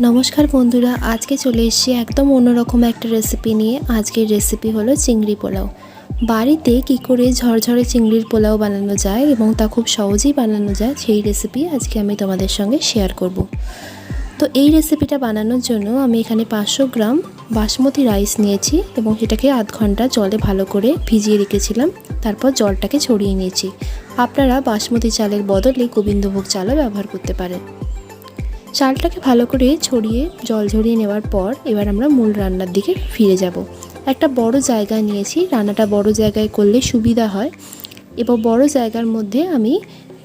नमस्कार बंधुरा आज के चले एकदम अन्यरकम एक रेसिपि निये। आजकेर रेसिपि हलो चिंगड़ी पोलाओ। बाड़ीते कि करे झरझरे चिंगड़िर पोलाओ बानानो जाय एबं ता खूब सहजेई बानानो जाय सेई रेसिपि आजके आमि तोमादेर संगे शेयर करब। तो এই রেসিপিটা বানানোর জন্য আমি এখানে 500 গ্রাম বাসমতি রাইস নিয়েছি এবং এটাকে আধ ঘন্টা জলে ভালো করে ভিজিয়ে রেখেছিলাম। তারপর জলটাকে ছড়িয়ে নিয়েছি। আপনারা বাসমতি চালের বদলে গোবিন্দভোগ চালও ব্যবহার করতে পারেন। চালটাকে ভালো করে ছড়িয়ে জল ঝরিয়ে নেওয়ার পর এবার আমরা মূল রান্নার দিকে ফিরে যাব। একটা বড় জায়গা নিয়েছি, রান্নাটা বড় জায়গায় করলে সুবিধা হয়। এবং বড় জায়গার মধ্যে আমি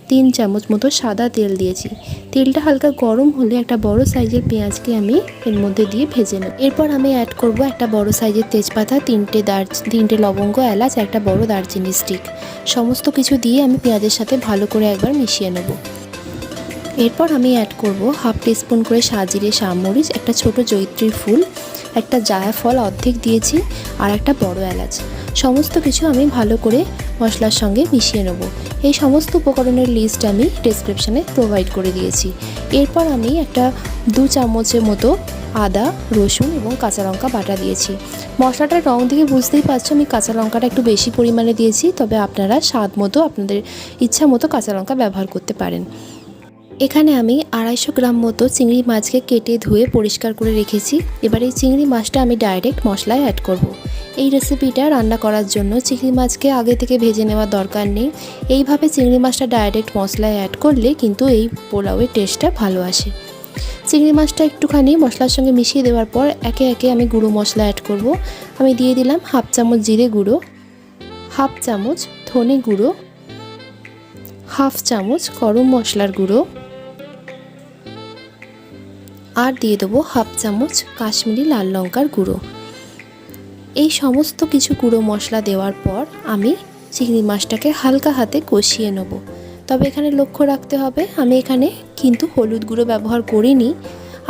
3 চামচ মতো সাদা তেল দিয়েছি। তেলটা হালকা গরম হলে একটা বড় সাইজের পেঁয়াজকে আমি এর মধ্যে দিয়ে ভেজে নেব। এরপর আমি অ্যাড করব একটা বড় সাইজের তেজপাতা, 3টে লবঙ্গ, এলাচ, একটা বড় দারচিনি স্টিক। সমস্ত কিছু দিয়ে আমি পেঁয়াজের সাথে ভালো করে একবার মিশিয়ে নেব। এরপর আমি অ্যাড করব হাফ টিস্পুন করে সাজিরে সামরিচ, একটা ছোট জয়িত্রীর ফুল, একটা জায়ফল অর্ধেক দিয়েছি আর একটা বড় এলাচ। সমস্ত কিছু আমি ভালো করে মশলার সঙ্গে মিশিয়ে নেব। এই সমস্ত উপকরণের লিস্ট আমি ডেসক্রিপশনে প্রোভাইড করে দিয়েছি। এরপর আমি একটা 2 চামচের মতো আদা, রসুন এবং কাঁচা লঙ্কা বাটা দিয়েছি। মশলাটার রং দিকে বুঝতেই পারছো আমি কাঁচা লঙ্কাটা একটু বেশি পরিমাণে দিয়েছি, তবে আপনারা স্বাদ মতো আপনাদের ইচ্ছা মতো কাঁচা লঙ্কা ব্যবহার করতে পারেন। এখানে আমি 250 গ্রাম মতো চিংড়ি মাছকে কেটে ধুয়ে পরিষ্কার করে রেখেছি। এবার এই চিংড়ি মাছটা আমি ডাইরেক্ট মশলায় অ্যাড করব। এই রেসিপিটা রান্না করার জন্য চিংড়ি মাছকে আগে থেকে ভেজে নেওয়ার দরকার নেই। এইভাবে চিংড়ি মাছটা ডাইরেক্ট মশলায় অ্যাড করলে কিন্তু এই পোলাওয়ের টেস্টটা ভালো আসে। চিংড়ি মাছটা একটুখানি মশলার সঙ্গে মিশিয়ে দেওয়ার পর একে একে আমি গুঁড়ো মশলা অ্যাড করব। আমি দিয়ে দিলাম হাফ চামচ জিরে গুঁড়ো, হাফ চামচ ধনে গুঁড়ো, হাফ চামচ গরম মশলার গুঁড়ো আর দিয়ে দেবো হাফ চামচ কাশ্মীরি লাল লঙ্কার গুঁড়ো। এই সমস্ত কিছু গুঁড়ো মশলা দেওয়ার পর আমি চিংড়ি মাছটাকে হালকা হাতে কষিয়ে নেব। তবে এখানে লক্ষ্য রাখতে হবে আমি এখানে কিন্তু হলুদ গুঁড়ো ব্যবহার করিনি।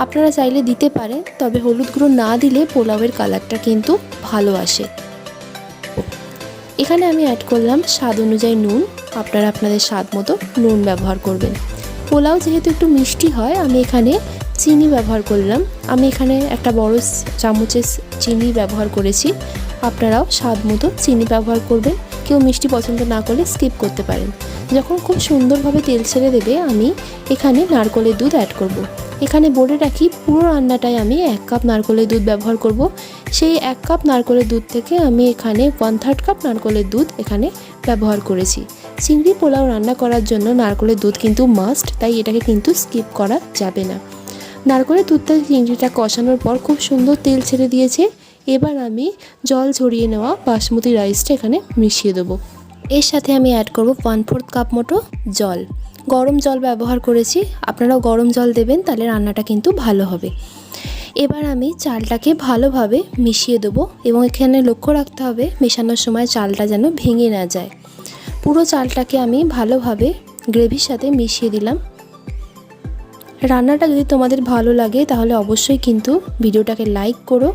আপনারা চাইলে দিতে পারেন, তবে হলুদ গুঁড়ো না দিলে পোলাওয়ের কালারটা কিন্তু ভালো আসে। এখানে আমি অ্যাড করলাম স্বাদ অনুযায়ী নুন। আপনারা আপনাদের স্বাদ মতো নুন ব্যবহার করবেন। পোলাও যেহেতু একটু মিষ্টি হয় আমি এখানে চিনি ব্যবহার করলাম। আমি এখানে একটা বড় চামচের চিনি ব্যবহার করেছি। আপনারাও স্বাদ মতো চিনি ব্যবহার করবেন। কেউ মিষ্টি পছন্দ না করলে স্কিপ করতে পারেন। যখন খুব সুন্দরভাবে তেল ছেড়ে দেবে আমি এখানে নারকেলের দুধ অ্যাড করব। এখানে বলে রাখি পুরো রান্নাটায় আমি 1 কাপ নারকেলের দুধ ব্যবহার করব। সেই 1 কাপ নারকেলের দুধ থেকে আমি এখানে 1/3 কাপ নারকেলের দুধ এখানে ব্যবহার করেছি। চিংড়ি পোলাও রান্না করার জন্য নারকেলের দুধ কিন্তু মাস্ট, তাই এটাকে কিন্তু স্কিপ করা যাবে না। নারকেলের দুধটা চিংড়িটা কষানোর পর খুব সুন্দর তেল ছেড়ে দিয়েছে। এবার আমি জল ঝরিয়ে নেওয়া বাসমতি রাইসটা এখানে মিশিয়ে দেবো। এর সাথে আমি অ্যাড করব 1/4 কাপ মতো জল। গরম জল ব্যবহার করেছি, আপনারাও গরম জল দেবেন, তাহলে রান্নাটা কিন্তু ভালো হবে। এবার আমি চালটাকে ভালোভাবে মিশিয়ে দেবো এবং এখানে লক্ষ্য রাখতে হবে মেশানোর সময় চালটা যেন ভেঙে না যায়। পুরো চালটাকে আমি ভালোভাবে গ্রেভির সাথে মিশিয়ে দিলাম। রান্নাটা যদি তোমাদের ভালো লাগে তাহলে অবশ্যই কিন্তু ভিডিওটাকে লাইক করো,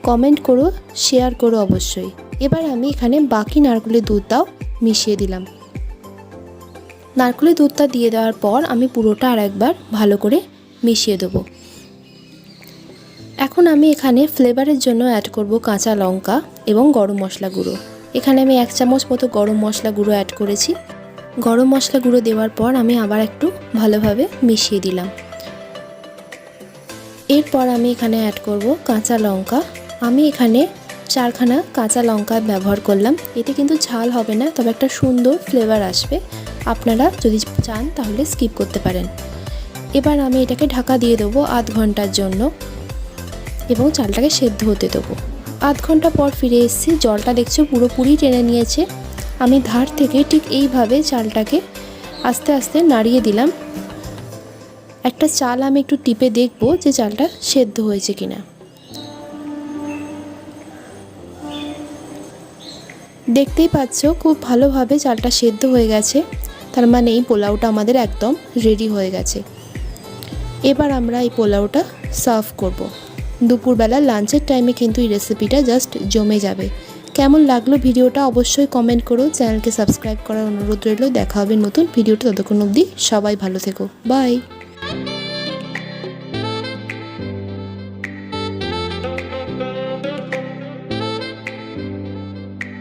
কমেন্ট করো, শেয়ার করো অবশ্যই। এবার আমি এখানে বাকি নারকেলের দুধটাও মিশিয়ে দিলাম। নারকেলের দুধটা দিয়ে দেওয়ার পর আমি পুরোটা আরেকবার ভালো করে মিশিয়ে দেবো। এখন আমি এখানে ফ্লেভারের জন্য অ্যাড করব কাঁচা লঙ্কা এবং গরম মশলা গুঁড়ো। এখানে আমি 1 চামচ মতো গরম মশলা গুঁড়ো অ্যাড করেছি। গরম মশলা গুঁড়ো দেওয়ার পর আমি আবার একটু ভালোভাবে মিশিয়ে দিলাম। এরপর আমি এখানে অ্যাড করব কাঁচা লঙ্কা। আমি এখানে 4খানা কাঁচা লঙ্কা ব্যবহার করলাম। এতে কিন্তু ঝাল হবে না, তবে একটা সুন্দর ফ্লেভার আসবে। আপনারা যদি চান তাহলে স্কিপ করতে পারেন। এবার আমি এটাকে ঢাকা দিয়ে দেবো আধ ঘন্টার জন্য এবং চালটাকে সেদ্ধ হতে দেবো। আধ ঘন্টা পর ফিরে এসেছি। জলটা দেখছো পুরোপুরি টেনে নিয়েছে। আমি ধার থেকে ঠিক এইভাবে চালটাকে আস্তে আস্তে নাড়িয়ে দিলাম। একটা চাল আমি একটু টিপে দেখব যে চালটা সেদ্ধ হয়েছে কিনা। দেখতেই পাচ্ছ খুব ভালোভাবে চালটা সেদ্ধ হয়ে গেছে। তার মানে এই পোলাওটা আমাদের একদম রেডি হয়ে গেছে। এবার আমরা এই পোলাওটা সার্ভ করব। দুপুরবেলা লাঞ্চের টাইমে কিন্তু এই রেসিপিটা জাস্ট জমে যাবে। কেমন লাগলো ভিডিওটা অবশ্যই কমেন্ট করো। চ্যানেলকে সাবস্ক্রাইব করার অনুরোধ রইল। দেখা হবে নতুন ভিডিওটা, ততক্ষণ অবধি সবাই ভালো থেকো। বাই।